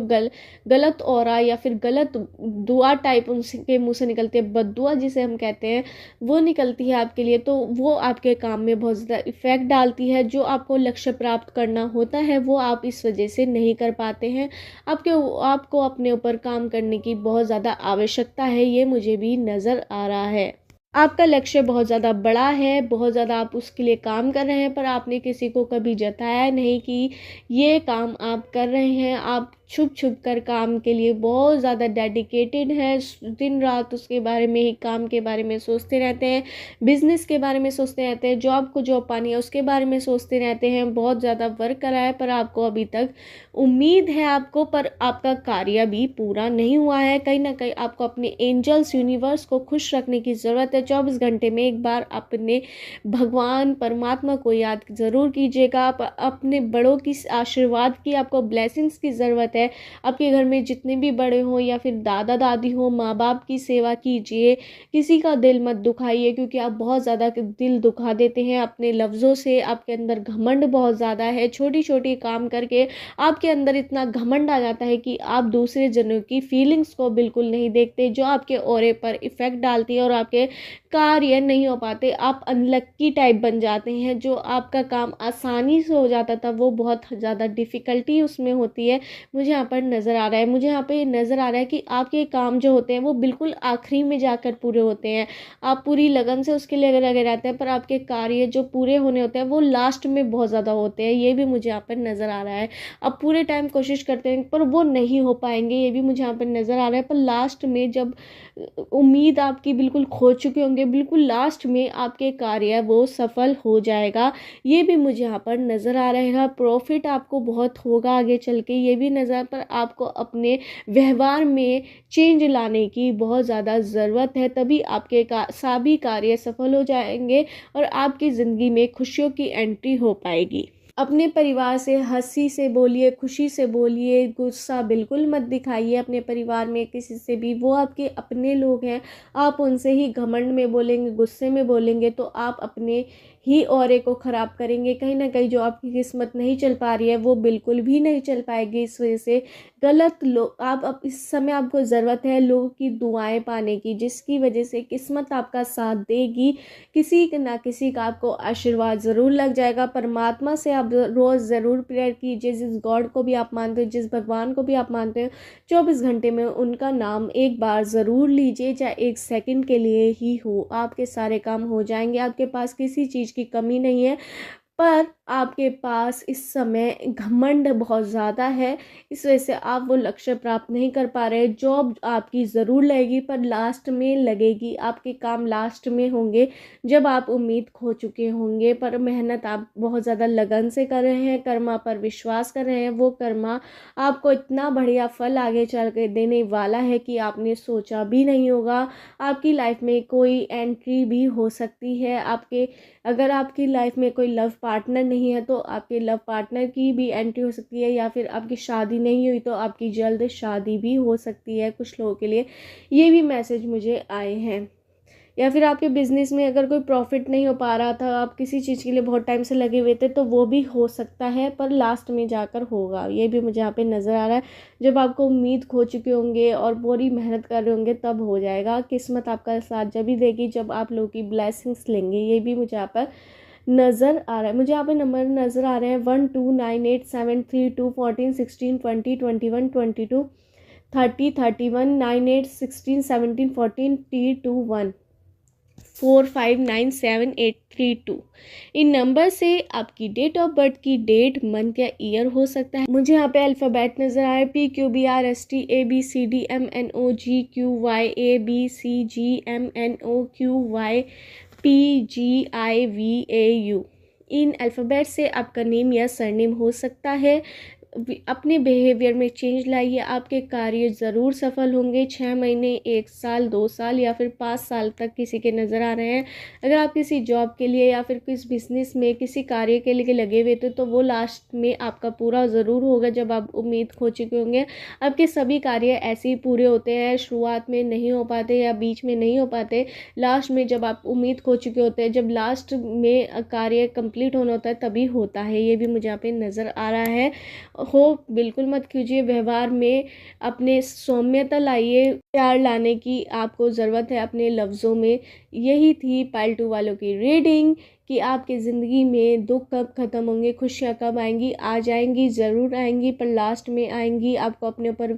गलत ऑरा या फिर गलत दुआ टाइप उनके मुंह से निकलती है, बद्दुआ जिसे हम कहते हैं, वो निकलती है आपके लिए, तो वो आपके काम में बहुत ज़्यादा इफेक्ट डालती है। जो आपको लक्ष्य प्राप्त करना होता है वो आप इस वजह से नहीं कर पाते हैं। आपको अपने ऊपर काम करने की बहुत ज़्यादा आवश्यकता है, ये मुझे भी नज़र आ रहा है। आपका लक्ष्य बहुत ज़्यादा बड़ा है, बहुत ज़्यादा आप उसके लिए काम कर रहे हैं, पर आपने किसी को कभी जताया नहीं कि ये काम आप कर रहे हैं। आप छुप छुप कर काम के लिए बहुत ज़्यादा डेडिकेटेड हैं, दिन रात उसके बारे में ही, काम के बारे में सोचते रहते हैं, बिजनेस के बारे में सोचते रहते हैं, जॉब को जॉब पानी है उसके बारे में सोचते रहते हैं। बहुत ज़्यादा वर्क करा है, पर आपको अभी तक उम्मीद है आपको, पर आपका कार्य भी पूरा नहीं हुआ है। कहीं ना कहीं आपको अपने एंजल्स, यूनिवर्स को खुश रखने की ज़रूरत है। 24 घंटे में एक बार अपने भगवान परमात्मा को याद ज़रूर कीजिएगा। आप अपने बड़ों की आशीर्वाद की, आपको ब्लेसिंग्स की ज़रूरत है। आपके घर में जितने भी बड़े हों या फिर दादा दादी हो, माँ बाप की सेवा कीजिए। किसी का दिल मत दुखाइए, क्योंकि आप बहुत ज़्यादा दिल दुखा देते हैं अपने लफ्ज़ों से। आपके अंदर घमंड बहुत ज़्यादा है, छोटी छोटी काम करके आपके अंदर इतना घमंड आ जाता है कि आप दूसरे जनों की फीलिंग्स को बिल्कुल नहीं देखते, जो आपके ऑरे पर इफ़ेक्ट डालती है और आपके कार्य नहीं हो पाते। आप अनलक्की टाइप बन जाते हैं। जो आपका काम आसानी से हो जाता था वो बहुत ज़्यादा डिफ़िकल्टी उसमें होती है, मुझे यहाँ पर नज़र आ रहा है। मुझे यहाँ पे नज़र आ रहा है कि आपके काम जो होते हैं वो बिल्कुल आखिरी में जाकर पूरे होते हैं। आप पूरी लगन से उसके लिए लगे रहते हैं, पर आपके कार्य जो पूरे होने होते हैं वो लास्ट में बहुत ज़्यादा होते हैं। ये भी मुझे यहाँ पर नज़र आ रहा है। आप पूरे टाइम कोशिश करते हैं, पर वो नहीं हो पाएंगे, ये भी मुझे यहाँ पर नज़र आ रहा है। पर लास्ट में जब उम्मीद आपकी बिल्कुल खो चुके होंगे, बिल्कुल लास्ट में आपके कार्य वो सफल हो जाएगा, ये भी मुझे यहाँ पर नज़र आ रहेगा। प्रॉफिट आपको बहुत होगा आगे चल के, ये भी नज़र, पर आपको अपने व्यवहार में चेंज लाने की बहुत ज़्यादा ज़रूरत है, तभी आपके सभी कार्य सफल हो जाएंगे और आपकी ज़िंदगी में खुशियों की एंट्री हो पाएगी। अपने परिवार से हंसी से बोलिए, खुशी से बोलिए, गुस्सा बिल्कुल मत दिखाइए अपने परिवार में किसी से भी। वो आपके अपने लोग हैं। आप उनसे ही घमंड में बोलेंगे, गुस्से में बोलेंगे तो आप अपने ही ऑरे को ख़राब करेंगे। कहीं ना कहीं जो आपकी किस्मत नहीं चल पा रही है वो बिल्कुल भी नहीं चल पाएगी इस वजह से। गलत लोग, आप अब इस समय आपको ज़रूरत है लोगों की दुआएं पाने की, जिसकी वजह से किस्मत आपका साथ देगी। किसी ना किसी का आपको आशीर्वाद ज़रूर लग जाएगा। परमात्मा से आप रोज़ ज़रूर प्रेयर कीजिए। जिस गॉड को भी आप मानते हो, जिस भगवान को भी आप मानते हो, 24 घंटे में उनका नाम एक बार ज़रूर लीजिए, चाहे 1 सेकंड के लिए ही हो। आपके सारे काम हो जाएंगे। आपके पास किसी चीज़ की कमी नहीं है, पर आपके पास इस समय घमंड बहुत ज़्यादा है। इस वजह से आप वो लक्ष्य प्राप्त नहीं कर पा रहे। जॉब आपकी ज़रूर लगेगी, पर लास्ट में लगेगी। आपके काम लास्ट में होंगे जब आप उम्मीद खो चुके होंगे। पर मेहनत आप बहुत ज़्यादा लगन से कर रहे हैं, कर्मा पर विश्वास कर रहे हैं। वो कर्मा आपको इतना बढ़िया फल आगे चल के देने वाला है कि आपने सोचा भी नहीं होगा। आपकी लाइफ में कोई एंट्री भी हो सकती है। अगर आपकी लाइफ में कोई लव पार्टनर नहीं है तो आपके लव पार्टनर की भी एंट्री हो सकती है, या फिर आपकी शादी नहीं हुई तो आपकी जल्द शादी भी हो सकती है कुछ लोगों के लिए। ये भी मैसेज मुझे आए हैं। या फिर आपके बिजनेस में अगर कोई प्रॉफिट नहीं हो पा रहा था, आप किसी चीज़ के लिए बहुत टाइम से लगे हुए थे, तो वो भी हो सकता है, पर लास्ट में जाकर होगा। ये भी मुझे यहाँ पे नज़र आ रहा है। जब आपको उम्मीद खो चुके होंगे और पूरी मेहनत कर रहे होंगे तब हो जाएगा। किस्मत आपका साथ जब भी देगी जब आप लोगों की ब्लेसिंग्स लेंगे। ये भी मुझे यहाँ पर नज़र आ रहा है। मुझे यहाँ पे नंबर नज़र आ रहे हैं 1298732162202122 303198161714T21 459783 इन नंबर से आपकी डेट ऑफ बर्थ की डेट, मंथ या ईयर हो सकता है। मुझे यहाँ पे अल्फ़ाबेट नज़र आए PQBRSTABCDMNOGQYABCGMNOQYPGIVAU। इन अल्फ़ाबेट से आपका नेम या सरनेम हो सकता है। अपने बिहेवियर में चेंज लाइए, आपके कार्य ज़रूर सफल होंगे। 6 महीने, 1 साल, 2 साल या फिर 5 साल तक किसी के नज़र आ रहे हैं। अगर आप किसी जॉब के लिए या फिर किस बिजनेस में किसी कार्य के लिए लगे हुए थे तो वो लास्ट में आपका पूरा ज़रूर होगा जब आप उम्मीद खो चुके होंगे। आपके सभी कार्य ऐसे ही पूरे होते हैं, शुरुआत में नहीं हो पाते या बीच में नहीं हो पाते। लास्ट में जब आप उम्मीद खो चुके होते हैं, जब लास्ट में कार्य कंप्लीट होना होता है तभी होता है। ये भी मुझे यहाँ पे नज़र आ रहा है। हो बिल्कुल मत कीजिए। व्यवहार में अपने सौम्यता लाइए। प्यार लाने की आपको ज़रूरत है अपने लफ्ज़ों में। यही थी पाइल 2 वालों की रीडिंग कि आपकी ज़िंदगी में दुख कब ख़त्म होंगे, खुशियाँ कब आएंगी। आ जाएंगी, ज़रूर आएंगी, पर लास्ट में आएंगी। आपको अपने ऊपर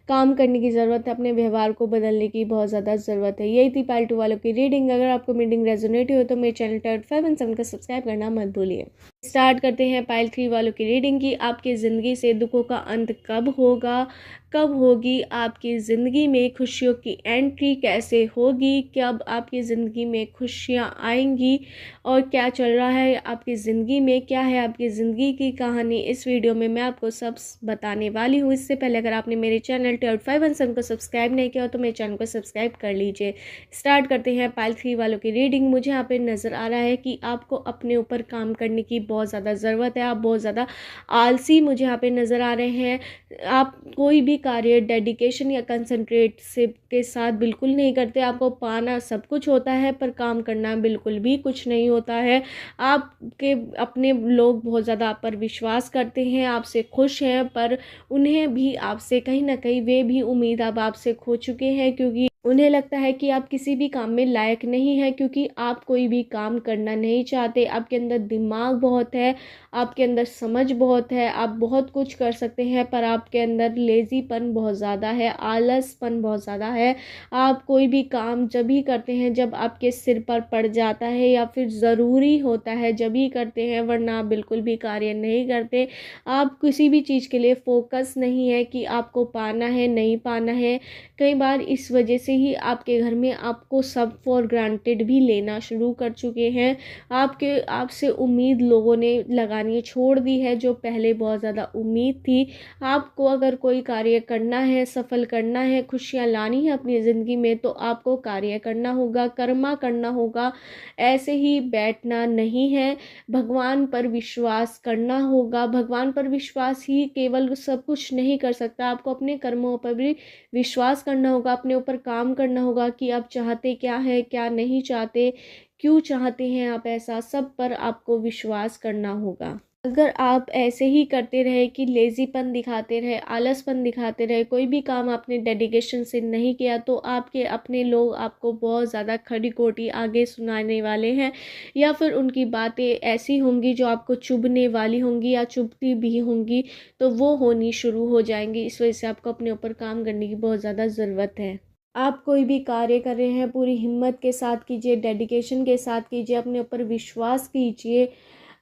काम करने की ज़रूरत है, अपने व्यवहार को बदलने की बहुत ज़्यादा ज़रूरत है। यही थी पाइल 2 वालों की रीडिंग। अगर आपको रीडिंग रेजोनेट हो तो मेरे चैनल टर्ट 5 एंड 7 का सब्सक्राइब करना मत भूलिए। स्टार्ट करते हैं पाइल 3 वालों की रीडिंग की आपकी ज़िंदगी से दुखों का अंत कब होगा, कब होगी आपकी ज़िंदगी में खुशियों की एंट्री, कैसे होगी, कब आपकी ज़िंदगी में खुशियाँ आएंगी और क्या चल रहा है आपकी ज़िंदगी में, क्या है आपकी ज़िंदगी की कहानी। इस वीडियो में मैं आपको सब बताने वाली हूँ। इससे पहले अगर आपने मेरे चैनल टर्ट 5 एंड 7 को सब्सक्राइब नहीं किया हो तो मेरे चैनल को सब्सक्राइब कर लीजिए। स्टार्ट करते हैं पाइल 3 वालों की रीडिंग। मुझे यहाँ पे नज़र आ रहा है कि आपको अपने ऊपर काम करने की बहुत ज़्यादा ज़रूरत है। आप बहुत ज़्यादा आलसी मुझे यहाँ पे नज़र आ रहे हैं। आप कोई भी कार्य डेडिकेशन या कंसंट्रेट से के साथ बिल्कुल नहीं करते। आपको पाना सब कुछ होता है पर काम करना बिल्कुल भी कुछ नहीं होता है। आपके अपने लोग बहुत ज़्यादा आप पर विश्वास करते हैं, आपसे खुश हैं, पर उन्हें भी आपसे कहीं ना कहीं वे भी उम्मीद अब आपसे खो चुके हैं, क्योंकि उन्हें लगता है कि आप किसी भी काम में लायक नहीं है, क्योंकि आप कोई भी काम करना नहीं चाहते। आपके अंदर दिमाग बहुत है, आपके अंदर समझ बहुत है, आप बहुत कुछ कर सकते हैं, पर आपके अंदर लेज़ीपन बहुत ज़्यादा है, आलसपन बहुत ज़्यादा है। आप कोई भी काम जब भी करते हैं जब आपके सिर पर पड़ जाता है या फिर ज़रूरी होता है जब ही करते हैं, वरना आप बिल्कुल भी कार्य नहीं करते। आप किसी भी चीज़ के लिए फोकस नहीं है कि आपको पाना है नहीं पाना है। कई बार इस वजह से ही आपके घर में आपको सब फॉर ग्रांटेड भी लेना शुरू कर चुके हैं। आपसे उम्मीद लोगों ने लगानी छोड़ दी है, जो पहले बहुत ज़्यादा उम्मीद थी। आपको अगर कोई कार्य करना है, सफल करना है, खुशियाँ लानी है अपनी ज़िंदगी में, तो आपको कार्य करना होगा, कर्मा करना होगा। ऐसे ही बैठ बैठना नहीं है, भगवान पर विश्वास करना होगा। भगवान पर विश्वास ही केवल सब कुछ नहीं कर सकता, आपको अपने कर्मों पर भी विश्वास करना होगा, अपने ऊपर काम करना होगा कि आप चाहते क्या है, क्या नहीं चाहते, क्यों चाहते हैं आप ऐसा, सब पर आपको विश्वास करना होगा। अगर आप ऐसे ही करते रहे कि लेज़ीपन दिखाते रहे, आलसपन दिखाते रहे, कोई भी काम आपने डेडिकेशन से नहीं किया, तो आपके अपने लोग आपको बहुत ज़्यादा खरी खोटी आगे सुनाने वाले हैं, या फिर उनकी बातें ऐसी होंगी जो आपको चुभने वाली होंगी या चुभती भी होंगी, तो वो होनी शुरू हो जाएंगी। इस वजह से आपको अपने ऊपर काम करने की बहुत ज़्यादा ज़रूरत है। आप कोई भी कार्य कर रहे हैं, पूरी हिम्मत के साथ कीजिए, डेडिकेशन के साथ कीजिए, अपने ऊपर विश्वास कीजिए,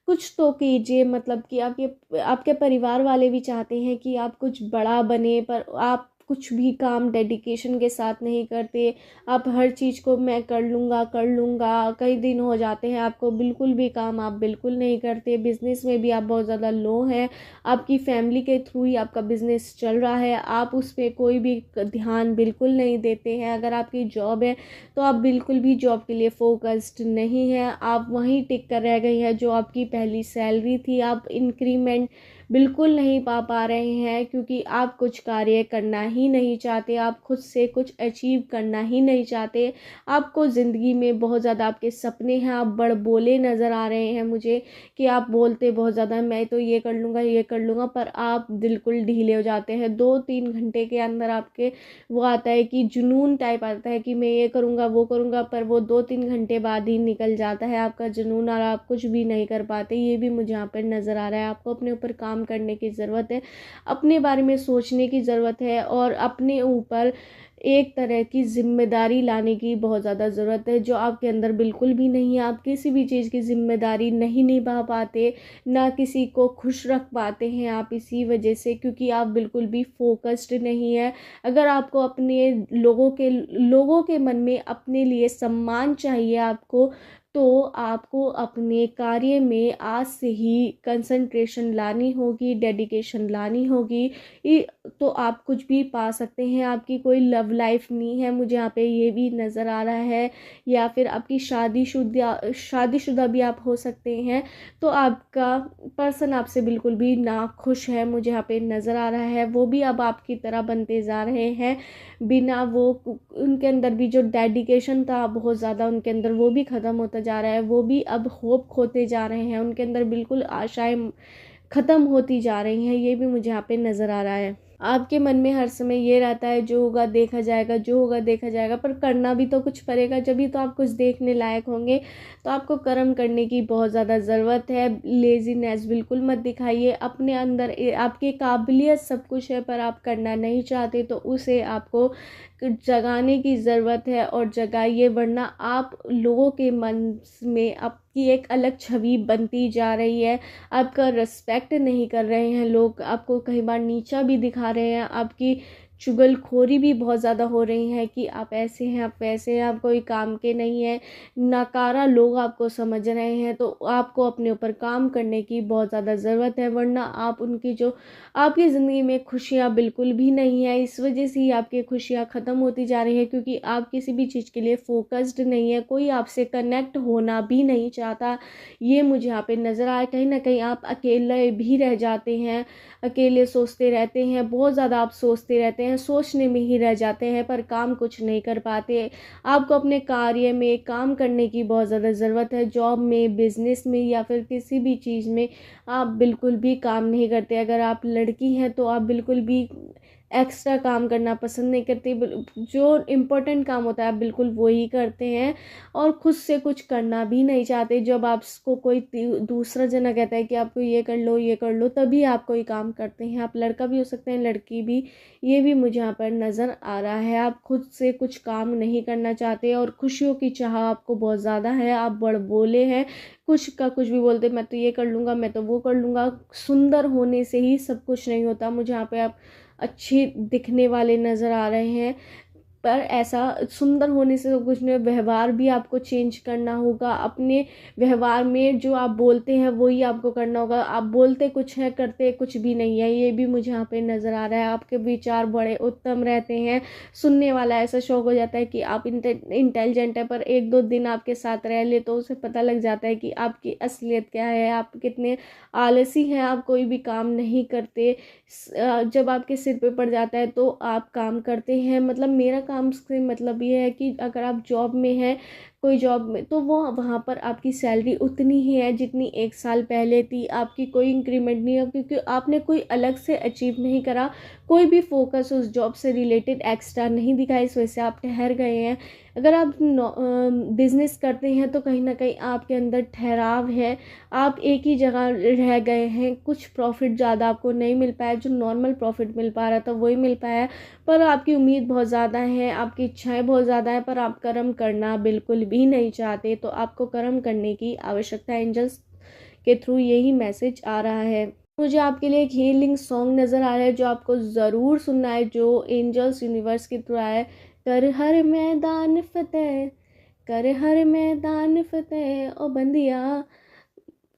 कुछ तो कीजिए। मतलब कि आपके आपके परिवार वाले भी चाहते हैं कि आप कुछ बड़ा बने, पर आप कुछ भी काम डेडिकेशन के साथ नहीं करते। आप हर चीज़ को मैं कर लूँगा, कई दिन हो जाते हैं आपको बिल्कुल भी काम आप बिल्कुल नहीं करते। बिज़नेस में भी आप बहुत ज़्यादा लो हैं, आपकी फैमिली के थ्रू ही आपका बिज़नेस चल रहा है, आप उस पर कोई भी ध्यान बिल्कुल नहीं देते हैं। अगर आपकी जॉब है तो आप बिल्कुल भी जॉब के लिए फोकस्ड नहीं हैं, आप वहीं टिक कर रह गई हैं। जो आपकी पहली सैलरी थी, आप इंक्रीमेंट बिल्कुल नहीं पा रहे हैं, क्योंकि आप कुछ कार्य करना ही नहीं चाहते, आप खुद से कुछ अचीव करना ही नहीं चाहते। आपको ज़िंदगी में बहुत ज़्यादा आपके सपने हैं, आप बड़बोले नज़र आ रहे हैं मुझे कि आप बोलते बहुत ज़्यादा मैं तो ये कर लूँगा, ये कर लूँगा, पर आप बिल्कुल ढीले हो जाते हैं। 2-3 घंटे के अंदर आपके वो आता है कि जुनून टाइप आता है कि मैं ये करूँगा, वो करूँगा, पर वो 2-3 घंटे बाद ही निकल जाता है आपका जुनून, और आप कुछ भी नहीं कर पाते। ये भी मुझे यहाँ पर नज़र आ रहा है। आपको अपने ऊपर काम करने की ज़रूरत है, अपने बारे में सोचने की ज़रूरत है, और अपने ऊपर एक तरह की ज़िम्मेदारी लाने की बहुत ज़्यादा ज़रूरत है, जो आपके अंदर बिल्कुल भी नहीं है। आप किसी भी चीज़ की ज़िम्मेदारी नहीं निभा पाते, ना किसी को खुश रख पाते हैं आप इसी वजह से, क्योंकि आप बिल्कुल भी फोकस्ड नहीं है। अगर आपको अपने लोगों के मन में अपने लिए सम्मान चाहिए आपको, तो आपको अपने कार्य में आज से ही कंसंट्रेशन लानी होगी, डेडिकेशन लानी होगी, तो आप कुछ भी पा सकते हैं। आपकी कोई लव लाइफ नहीं है, मुझे यहाँ पे ये भी नज़र आ रहा है, या फिर आपकी शादीशुदा भी आप हो सकते हैं, तो आपका पर्सन आपसे बिल्कुल भी ना खुश है, मुझे यहाँ पे नज़र आ रहा है। वो भी अब आपकी तरह बनते जा रहे हैं, बिना वो उनके अंदर भी जो डेडिकेशन था बहुत ज़्यादा उनके अंदर, वो भी ख़त्म होता जा रहा है। वो भी अब होप खोते जा रहे हैं, उनके अंदर बिल्कुल आशाएं ख़त्म होती जा रही हैं। ये भी मुझे यहाँ पे नज़र आ रहा है। आपके मन में हर समय ये रहता है जो होगा देखा जाएगा, जो होगा देखा जाएगा, पर करना भी तो कुछ पड़ेगा, जब भी तो आप कुछ देखने लायक होंगे। तो आपको कर्म करने की बहुत ज़्यादा ज़रूरत है। लेज़ीनेस बिल्कुल मत दिखाइए, अपने अंदर आपकी काबिलियत सब कुछ है, पर आप करना नहीं चाहते, तो उसे आपको जगाने की ज़रूरत है, और जगाइए, वरना आप लोगों के मन में आपकी एक अलग छवि बनती जा रही है। आपका रिस्पेक्ट नहीं कर रहे हैं लोग, आपको कई बार नीचा भी दिखा रहे हैं, आपकी चुगलखोरी भी बहुत ज़्यादा हो रही है कि आप ऐसे हैं, आप वैसे हैं, आप कोई काम के नहीं हैं, नकारा लोग आपको समझ रहे हैं। तो आपको अपने ऊपर काम करने की बहुत ज़्यादा ज़रूरत है, वरना आप उनकी जो आपकी ज़िंदगी में खुशियाँ बिल्कुल भी नहीं है, इस वजह से ही आपकी खुशियाँ ख़त्म होती जा रही है, क्योंकि आप किसी भी चीज़ के लिए फोकस्ड नहीं है, कोई आपसे कनेक्ट होना भी नहीं चाहता। ये मुझे यहाँ पे नज़र आया, कहीं ना कहीं आप अकेले भी रह जाते हैं, अकेले सोचते रहते हैं, बहुत ज़्यादा आप सोचते रहते हैं, सोचने में ही रह जाते हैं, पर काम कुछ नहीं कर पाते। आपको अपने कार्य में काम करने की बहुत ज़्यादा ज़रूरत है। जॉब में, बिजनेस में, या फिर किसी भी चीज़ में आप बिल्कुल भी काम नहीं करते। अगर आप लड़की हैं तो आप बिल्कुल भी एक्स्ट्रा काम करना पसंद नहीं करती, जो इम्पोर्टेंट काम होता है आप बिल्कुल वही करते हैं, और खुद से कुछ करना भी नहीं चाहते। जब आपको कोई दूसरा जना कहता है कि आपको ये कर लो, ये कर लो, तभी आप कोई काम करते हैं। आप लड़का भी हो सकते हैं, लड़की भी। ये भी मुझे यहाँ पर नज़र आ रहा है। आप खुद से कुछ काम नहीं करना चाहते, और खुशियों की चाह आपको बहुत ज़्यादा है। आप बड़बोले हैं, कुछ का कुछ भी बोलते, मैं तो ये कर लूँगा, मैं तो वो कर लूँगा। सुंदर होने से ही सब कुछ नहीं होता। मुझे यहाँ पे आप अच्छे दिखने वाले नज़र आ रहे हैं, पर ऐसा सुंदर होने से तो कुछ नहीं, व्यवहार भी आपको चेंज करना होगा। अपने व्यवहार में जो आप बोलते हैं वही आपको करना होगा। आप बोलते कुछ है, करते कुछ भी नहीं है, ये भी मुझे यहाँ पे नज़र आ रहा है। आपके विचार बड़े उत्तम रहते हैं, सुनने वाला ऐसा शौक हो जाता है कि आप इंटेलिजेंट है, पर एक दो दिन आपके साथ रह ले तो उसे पता लग जाता है कि आपकी असलियत क्या है, आप कितने आलसी हैं, आप कोई भी काम नहीं करते। जब आपके सिर पे पड़ जाता है तो आप काम करते हैं। मतलब मेरा काम से मतलब ये है कि अगर आप जॉब में हैं, कोई जॉब में, तो वो वहाँ पर आपकी सैलरी उतनी ही है जितनी एक साल पहले थी। आपकी कोई इंक्रीमेंट नहीं है क्योंकि आपने कोई अलग से अचीव नहीं करा, कोई भी फोकस उस जॉब से रिलेटेड एक्स्ट्रा नहीं दिखा, इस वजह से आप ठहर गए हैं। अगर आप बिजनेस करते हैं तो कहीं ना कहीं आपके अंदर ठहराव है, आप एक ही जगह रह गए हैं। कुछ प्रॉफिट ज़्यादा आपको नहीं मिल पाया, जो नॉर्मल प्रॉफिट मिल पा रहा था वही मिल पाया, पर आपकी उम्मीद बहुत ज़्यादा है, आपकी इच्छाएं बहुत ज़्यादा है, पर आप कर्म करना बिल्कुल भी नहीं चाहते। तो आपको कर्म करने की आवश्यकता है। एंजल्स के थ्रू यही मैसेज आ रहा है। मुझे आपके लिए एक हीलिंग सॉन्ग नज़र आ रहा है जो आपको ज़रूर सुनना है, जो एंजल्स यूनिवर्स के थ्रू आया है। कर हर मैदान फतेह, कर हर मैदान फतेह ओ बंदिया,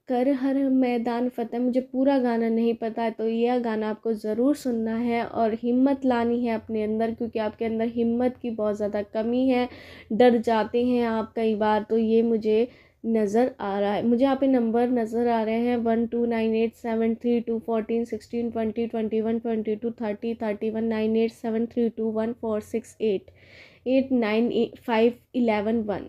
कर हर मैदान फतेह। मुझे पूरा गाना नहीं पता है, तो यह गाना आपको ज़रूर सुनना है और हिम्मत लानी है अपने अंदर, क्योंकि आपके अंदर हिम्मत की बहुत ज़्यादा कमी है। डर जाते हैं आप कई बार, तो ये मुझे नज़र आ रहा है। मुझे यहाँ पे नंबर नज़र आ रहे हैं 12987324162122313238 898511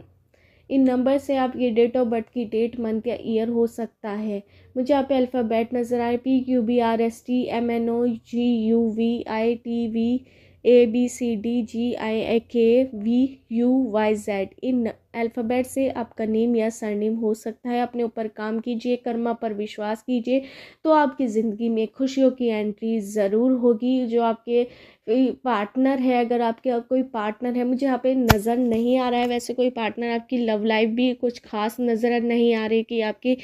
इन नंबर से आपकी डेट ऑफ बर्थ की डेट, मंथ या ईयर हो सकता है। मुझे यहाँ पे अल्फ़ाबेट नज़र आए PQBRSTMNOGUVITVABCDGIAKVUYZ। इन अल्फ़ाबेट से आपका नेम या सरनेम हो सकता है। अपने ऊपर काम कीजिए, कर्मा पर विश्वास कीजिए, तो आपकी ज़िंदगी में खुशियों की एंट्री ज़रूर होगी। जो आपके पार्टनर है, अगर आपके कोई पार्टनर है, मुझे यहाँ पे नज़र नहीं आ रहा है वैसे कोई पार्टनर, आपकी लव लाइफ भी कुछ खास नज़र नहीं आ रही कि आपकी,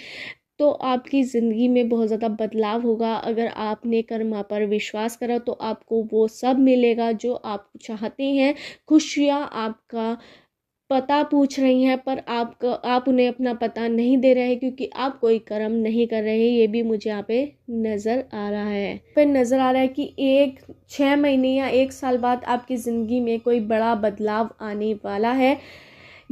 तो आपकी ज़िंदगी में बहुत ज़्यादा बदलाव होगा। अगर आपने कर्मा पर विश्वास करा तो आपको वो सब मिलेगा जो आप चाहते हैं। खुशियाँ आपका पता पूछ रही हैं, पर आप उन्हें अपना पता नहीं दे रहे हैं क्योंकि आप कोई कर्म नहीं कर रहे। ये भी मुझे यहाँ पे नज़र आ रहा है। फिर नज़र आ रहा है कि 6 महीने या 1 साल बाद आपकी ज़िंदगी में कोई बड़ा बदलाव आने वाला है।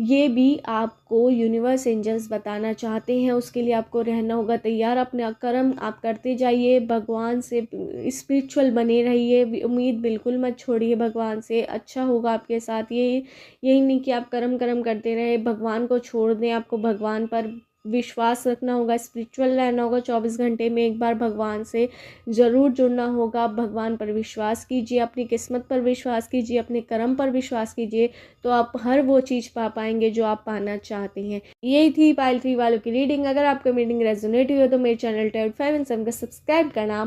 ये भी आपको यूनिवर्स एंजल्स बताना चाहते हैं। उसके लिए आपको रहना होगा तैयार। अपने कर्म आप करते जाइए, भगवान से स्पिरिचुअल बने रहिए, उम्मीद बिल्कुल मत छोड़िए भगवान से। अच्छा होगा आपके साथ। यही नहीं कि आप कर्म करते रहे, भगवान को छोड़ दें। आपको भगवान पर विश्वास रखना होगा, स्पिरिचुअल रहना होगा। 24 घंटे में एक बार भगवान से ज़रूर जुड़ना होगा। भगवान पर विश्वास कीजिए, अपनी किस्मत पर विश्वास कीजिए, अपने कर्म पर विश्वास कीजिए, तो आप हर वो चीज़ पा पाएंगे जो आप पाना चाहते हैं। यही थी पाइल 3 वालों की रीडिंग। अगर आपको रीडिंग रेजोनेट हुई हो तो मेरे चैनल टेड 5 एंड 7 का सब्सक्राइब करना